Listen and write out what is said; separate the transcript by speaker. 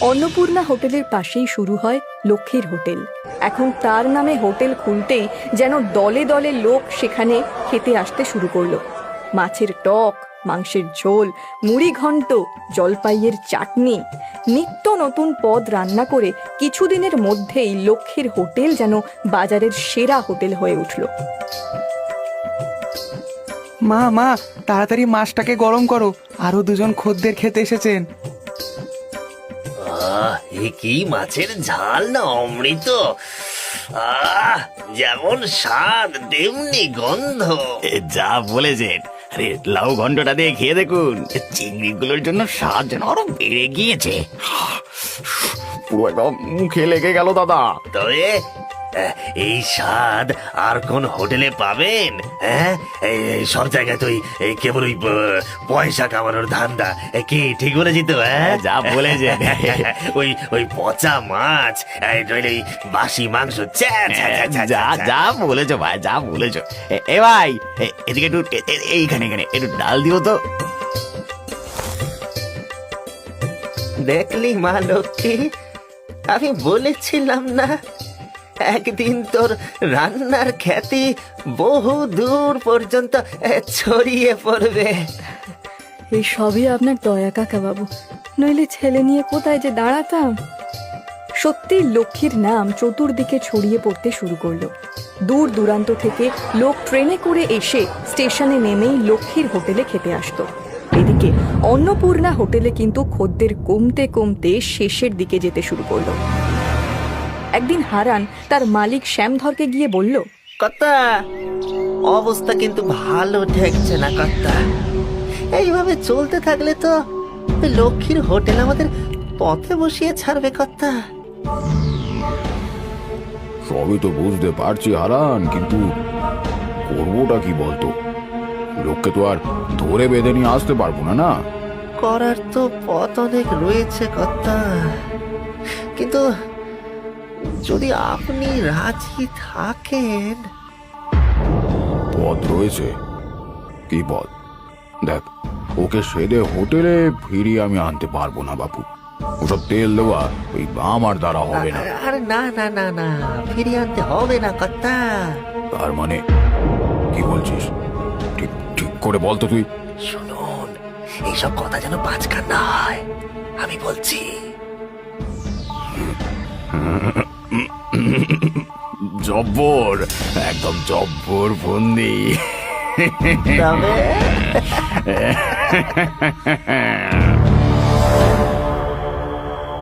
Speaker 1: অন্নপূর্ণা হোটেলের পাশেই শুরু হয় লক্ষ্মীর হোটেল। এখন তার নামে হোটেল খুলতেই যেন দলে দলে লোক সেখানে খেতে আসতে শুরু করলো। মাছের টক, মাংসের ঝোল, মুড়ি ঘন্ট, জলপাইয়ের চাটনি, নিত্য নতুন পদ রান্না করে কিছুদিনের মধ্যেই লক্ষ্মীর হোটেল যেন বাজারের সেরা হোটেল হয়ে উঠল।
Speaker 2: মা মা, তাড়াতাড়ি মাছটাকে গরম করো, আরো দুজন খদ্দের খেতে এসেছেন।
Speaker 3: এ কি মাছের ঝাল না অমৃত! যেমন স্বাদ তেমনি গন্ধ।
Speaker 4: যা বলেছেন। আরে লাউ ঘন্টটা দিয়ে খেয়ে দেখুন, চিংড়িগুলোর জন্য স্বাদ যেন আরো বেড়ে গিয়েছে। পুরো একদম মুখে লেগে গেল দাদা।
Speaker 3: তবে এই স্বাদ আর কোন হোটেলে পাবেন? হ্যাঁ, সব জায়গায় তো কেবল ওই পয়সা কামানোর ধান্দা। কি ঠিক বলেছি তো? হ্যাঁ,
Speaker 4: যা বলেছেন।
Speaker 3: ওই পচা মাছ, নইলে বাসি মাংস।
Speaker 4: যা যা বলেছো ভাই, যা বলেছো। এ ভাই, এদিকে একটু এইখানে এখানে একটু ডাল দিও তো।
Speaker 3: দেখলি মা লক্ষ্মী, আমি বলেছিলাম না একদিন তোর রান্নার খ্যাতি বহু দূর পর্যন্ত ছড়িয়ে পড়বে।
Speaker 1: এই সবই আপনার দয়া কাকা বাবু, নইলে ছেলে নিয়ে কোথায় যে দাঁড়াতাম। সত্যি লক্ষ্মীর নাম চতুর্দিকে ছড়িয়ে পড়তে শুরু করলো। দূর দূরান্ত থেকে লোক ট্রেনে করে এসে স্টেশনে নেমেই লক্ষ্মীর হোটেলে খেতে আসতো। এদিকে অন্নপূর্ণা হোটেলে কিন্তু খদ্দের কমতে কমতে শেষের দিকে যেতে শুরু করলো। একদিন হারান তার মালিক শ্যামধরকে গিয়ে বলল,
Speaker 3: কর্তা, অবস্থা কিন্তু ভালো ঠেকছে না কর্তা। এইভাবে চলতে থাকলে তো লক্ষ্মীর হোটেল আমাদের পথে বসিয়ে ছাড়বে কর্তা।
Speaker 5: সবই তো বুঝতে পারছি হারান, কিন্তু করবোটা কি বলতো? লোককে তো আর ধরে বেঁধে নিয়ে আসতে পারবো না। না,
Speaker 3: করার তো পথ অনেক রয়েছে কর্তা, কিন্তু যদি আপনি রাজি থাকেন।
Speaker 5: পথ রয়েছে? কি পথ? দেখ, ওকে সেদে হোটেলে ফিরিয়ে আমি আনতে পারবো না বাপু। ওসব তেল দেওয়া ওই আমার দ্বারা হবে না।
Speaker 3: আরে না না না না, ফিরিয়ে আনতে হবে না কর্তা।
Speaker 5: তার মানে কি বলছিস? ঠিক ঠিক করে বল তো তুই।
Speaker 3: শুনুন, এইসব কথা যেন বাজকার না হয়, আমি বলছি।
Speaker 4: জব্বর, একদম জব্বর ফন্দি।
Speaker 3: তবে